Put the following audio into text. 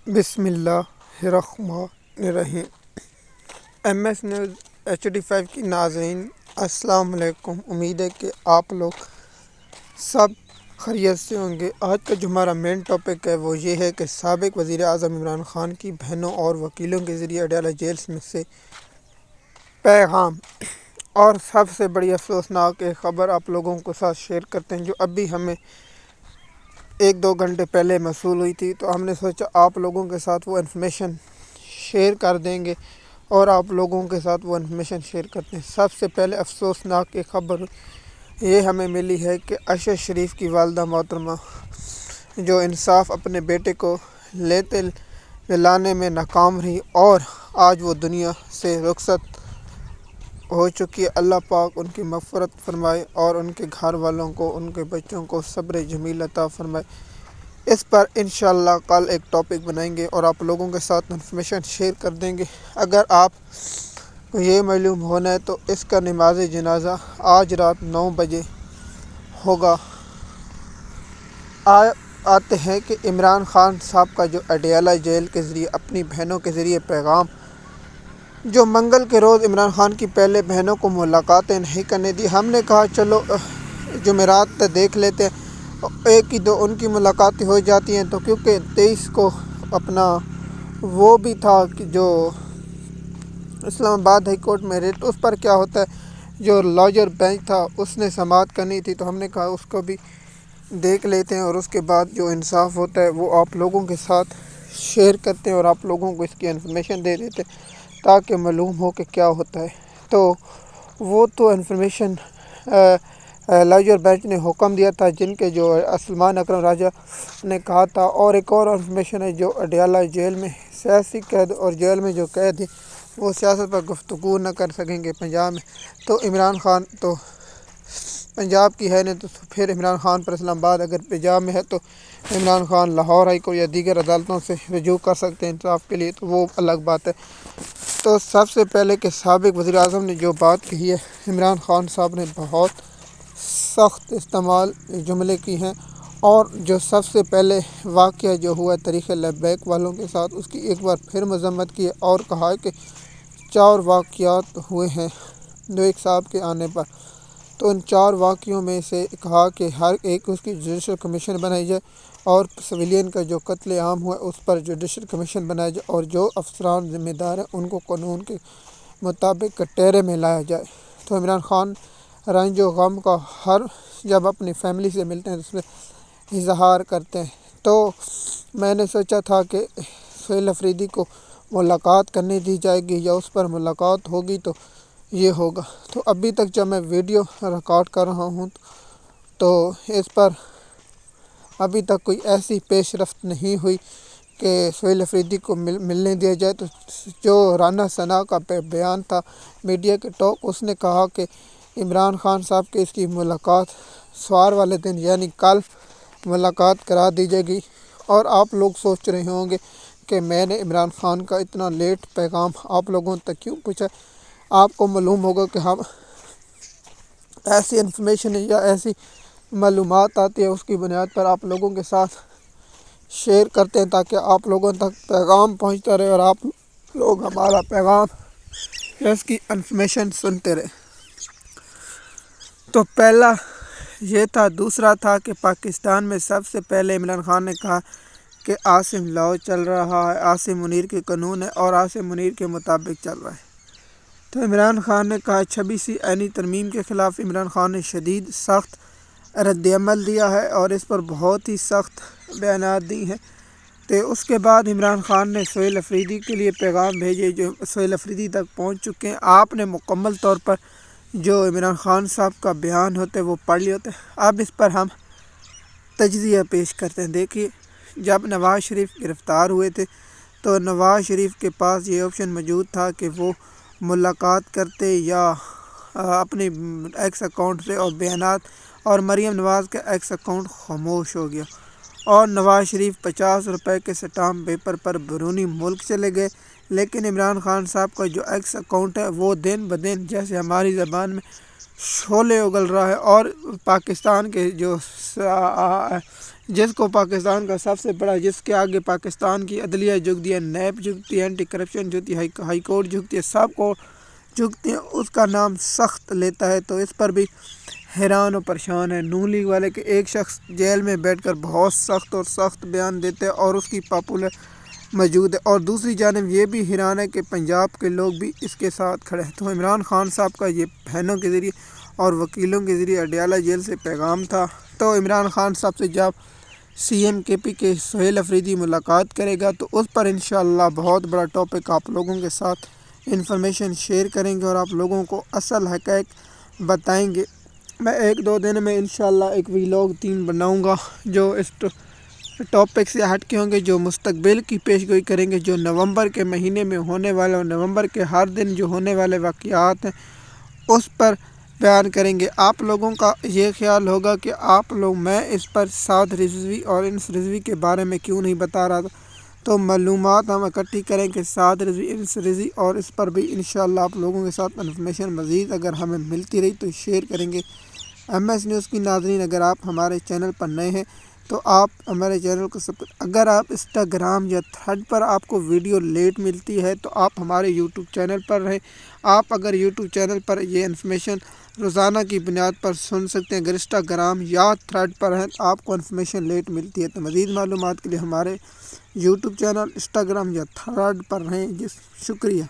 بسم اللہ الرحمن الرحیم۔ ایم ایس نیوز HD5 کی ناظرین السلام علیکم۔ امید ہے کہ آپ لوگ سب خیریت سے ہوں گے۔ آج کا جو ہمارا مین ٹاپک ہے وہ یہ ہے کہ سابق وزیر اعظم عمران خان کی بہنوں اور وکیلوں کے ذریعے اڈیالہ جیل میں سے پیغام، اور سب سے بڑی افسوسناک ایک خبر آپ لوگوں کو ساتھ شیئر کرتے ہیں جو ابھی ہمیں 1-2 گھنٹے پہلے موصول ہوئی تھی، تو ہم نے سوچا آپ لوگوں کے ساتھ وہ انفارمیشن شیئر کر دیں گے اور آپ لوگوں کے ساتھ وہ انفارمیشن شیئر کرتے ہیں۔ سب سے پہلے افسوسناک ایک خبر یہ ہمیں ملی ہے کہ اشرف شریف کی والدہ محترمہ جو انصاف اپنے بیٹے کو لانے میں ناکام رہی اور آج وہ دنیا سے رخصت ہو چکی ہے۔ اللہ پاک ان کی مغفرت فرمائے اور ان کے گھر والوں کو، ان کے بچوں کو صبر جمیل عطا فرمائے۔ اس پر انشاءاللہ کل ایک ٹاپک بنائیں گے اور آپ لوگوں کے ساتھ انفارمیشن شیئر کر دیں گے۔ اگر آپ کو یہ معلوم ہونا ہے تو اس کا نماز جنازہ آج رات 9 بجے ہوگا۔ آتے ہیں کہ عمران خان صاحب کا جو اڈیالہ جیل کے ذریعے اپنی بہنوں کے ذریعے پیغام، جو منگل کے روز عمران خان کی پہلے بہنوں کو ملاقاتیں نہیں کرنے دی، ہم نے کہا چلو جمعرات تک دیکھ لیتے ہیں، ایک ہی دو ان کی ملاقاتیں ہو جاتی ہیں، تو کیونکہ 23 کو اپنا وہ بھی تھا کہ جو اسلام آباد ہائی کورٹ میں ریٹ، اس پر کیا ہوتا ہے جو لارجر بینچ تھا اس نے سماعت کرنی تھی، تو ہم نے کہا اس کو بھی دیکھ لیتے ہیں اور اس کے بعد جو انصاف ہوتا ہے وہ آپ لوگوں کے ساتھ شیئر کرتے ہیں اور آپ لوگوں کو اس کی انفارمیشن دے دیتے ہیں تاکہ معلوم ہو کہ کیا ہوتا ہے۔ تو وہ تو انفارمیشن لارجر بینچ نے حکم دیا تھا جن کے جو سلمان اکرم راجہ نے کہا تھا، اور ایک اور انفارمیشن ہے جو اڈیالہ جیل میں سیاسی قید اور جیل میں جو قید ہے وہ سیاست پر گفتگو نہ کر سکیں گے پنجاب میں، تو عمران خان تو پنجاب کی ہے نہیں، تو پھر عمران خان پر اسلام آباد اگر پنجاب میں ہے تو عمران خان لاہور ہائی کورٹ یا دیگر عدالتوں سے رجوع کر سکتے ہیں انصاف کے لیے، تو وہ الگ بات ہے۔ تو سب سے پہلے کہ سابق وزیر اعظم نے جو بات کہی ہے، عمران خان صاحب نے بہت سخت استعمال جملے کی ہیں، اور جو سب سے پہلے واقعہ جو ہوا تاریخ لبیک والوں کے ساتھ، اس کی ایک بار پھر مذمت کی ہے اور کہا ہے کہ 4 واقعات ہوئے ہیں جو ایک صاحب کے آنے پر، تو ان 4 واقعوں میں سے کہا کہ ہر ایک اس کی جوڈیشل کمیشن بنائی جائے، اور سویلین کا جو قتل عام ہوا اس پر جوڈیشل کمیشن بنایا جائے، اور جو افسران ذمہ دار ہیں ان کو قانون کے مطابق کٹہرے میں لایا جائے۔ تو عمران خان رنج و غم کا جب اپنی فیملی سے ملتے ہیں تو اس میں اظہار کرتے ہیں، تو میں نے سوچا تھا کہ سہیل افریدی کو ملاقات کرنے دی جائے گی یا اس پر ملاقات ہوگی تو یہ ہوگا۔ تو ابھی تک جب میں ویڈیو ریکارڈ کر رہا ہوں تو اس پر ابھی تک کوئی ایسی پیش رفت نہیں ہوئی کہ سہیل افریدی کو ملنے دیا جائے۔ تو جو رانا ثنا کا بیان تھا میڈیا کے ٹاک، اس نے کہا کہ عمران خان صاحب کے اس کی ملاقات سوار والے دن یعنی کل ملاقات کرا دی جائے گی، اور آپ لوگ سوچ رہے ہوں گے کہ میں نے عمران خان کا اتنا لیٹ پیغام آپ لوگوں تک کیوں پہنچا۔ آپ کو معلوم ہوگا کہ ہم ایسی انفارمیشن یا ایسی معلومات آتی ہے اس کی بنیاد پر آپ لوگوں کے ساتھ شیئر کرتے ہیں تاکہ آپ لوگوں تک پیغام پہنچتا رہے اور آپ لوگ ہمارا پیغام یا اس کی انفارمیشن سنتے رہے۔ تو پہلا یہ تھا۔ دوسرا تھا کہ پاکستان میں سب سے پہلے عمران خان نے کہا کہ عاصم لاؤ چل رہا ہے، عاصم منیر کے قانون ہے اور عاصم منیر کے مطابق چل رہا ہے۔ تو عمران خان نے کہا 26 آئینی ترمیم کے خلاف عمران خان نے شدید سخت رد عمل دیا ہے اور اس پر بہت ہی سخت بیانات دی ہیں۔ تو اس کے بعد عمران خان نے سہیل افریدی کے لیے پیغام بھیجے جو سہیل افریدی تک پہنچ چکے ہیں۔ آپ نے مکمل طور پر جو عمران خان صاحب کا بیان ہوتا ہے وہ پڑھ لیا ہوتا ہے، اب اس پر ہم تجزیہ پیش کرتے ہیں۔ دیکھیے، جب نواز شریف گرفتار ہوئے تھے تو نواز شریف کے پاس یہ آپشن موجود تھا کہ وہ ملاقات کرتے یا اپنی ایکس اکاؤنٹ سے اور بیانات، اور مریم نواز کا ایکس اکاؤنٹ خاموش ہو گیا، اور نواز شریف 50 روپے کے سٹامپ پیپر پر بیرونی ملک چلے گئے، لیکن عمران خان صاحب کا جو ایکس اکاؤنٹ ہے وہ دن بدن جیسے ہماری زبان میں شعلے اگل رہا ہے، اور پاکستان کے جو جس کو پاکستان کا سب سے بڑا، جس کے آگے پاکستان کی عدلیہ جھکتی ہے، نیب جھکتی ہے، اینٹی کرپشن جھکتی ہے، ہائی کورٹ جھکتی ہے، سب کو جھکتے ہیں، اس کا نام سخت لیتا ہے، تو اس پر بھی حیران و پریشان ہے۔ نون لیگ والے کہ ایک شخص جیل میں بیٹھ کر بہت سخت بیان دیتے ہیں اور اس کی پاپولر موجود ہے، اور دوسری جانب یہ بھی حیران ہے کہ پنجاب کے لوگ بھی اس کے ساتھ کھڑے ہیں۔ تو عمران خان صاحب کا یہ بہنوں کے ذریعے اور وکیلوں کے ذریعے اڈیالہ جیل سے پیغام تھا۔ تو عمران خان صاحب سے جب سی ایم کے پی کے سہیل افریدی ملاقات کرے گا تو اس پر انشاءاللہ بہت بڑا ٹاپک آپ لوگوں کے ساتھ انفارمیشن شیئر کریں گے اور آپ لوگوں کو اصل حقائق بتائیں گے۔ میں 1-2 دن میں انشاءاللہ ایک ویلاگ 3 بناؤں گا جو اس ٹاپک سے ہٹ کے ہوں گے، جو مستقبل کی پیش گوئی کریں گے، جو نومبر کے مہینے میں ہونے والا اور نومبر کے ہر دن جو ہونے والے واقعات ہیں اس پر بیان کریں گے۔ آپ لوگوں کا یہ خیال ہوگا کہ آپ لوگ، میں اس پر 7 رضوی اور انس رضوی کے بارے میں کیوں نہیں بتا رہا تھا، تو معلومات ہم اکٹھی کریں کہ 7 رضوی، انس رضوی، اور اس پر بھی انشاءاللہ آپ لوگوں کے ساتھ انفارمیشن مزید اگر ہمیں ملتی رہی تو شیئر کریں گے۔ ایم ایس نیوز کی ناظرین، اگر آپ ہمارے چینل پر نئے ہیں تو آپ ہمارے چینل کو اگر آپ انسٹاگرام یا تھریڈ پر آپ کو ویڈیو لیٹ ملتی ہے تو آپ ہمارے یوٹیوب چینل پر رہیں۔ آپ اگر یوٹیوب چینل پر یہ انفارمیشن روزانہ کی بنیاد پر سن سکتے ہیں، اگر انسٹاگرام یا تھریڈ پر ہیں تو آپ کو انفارمیشن لیٹ ملتی ہے، تو مزید معلومات کے لیے ہمارے یوٹیوب چینل، انسٹاگرام یا تھریڈ پر رہیں۔ شکریہ۔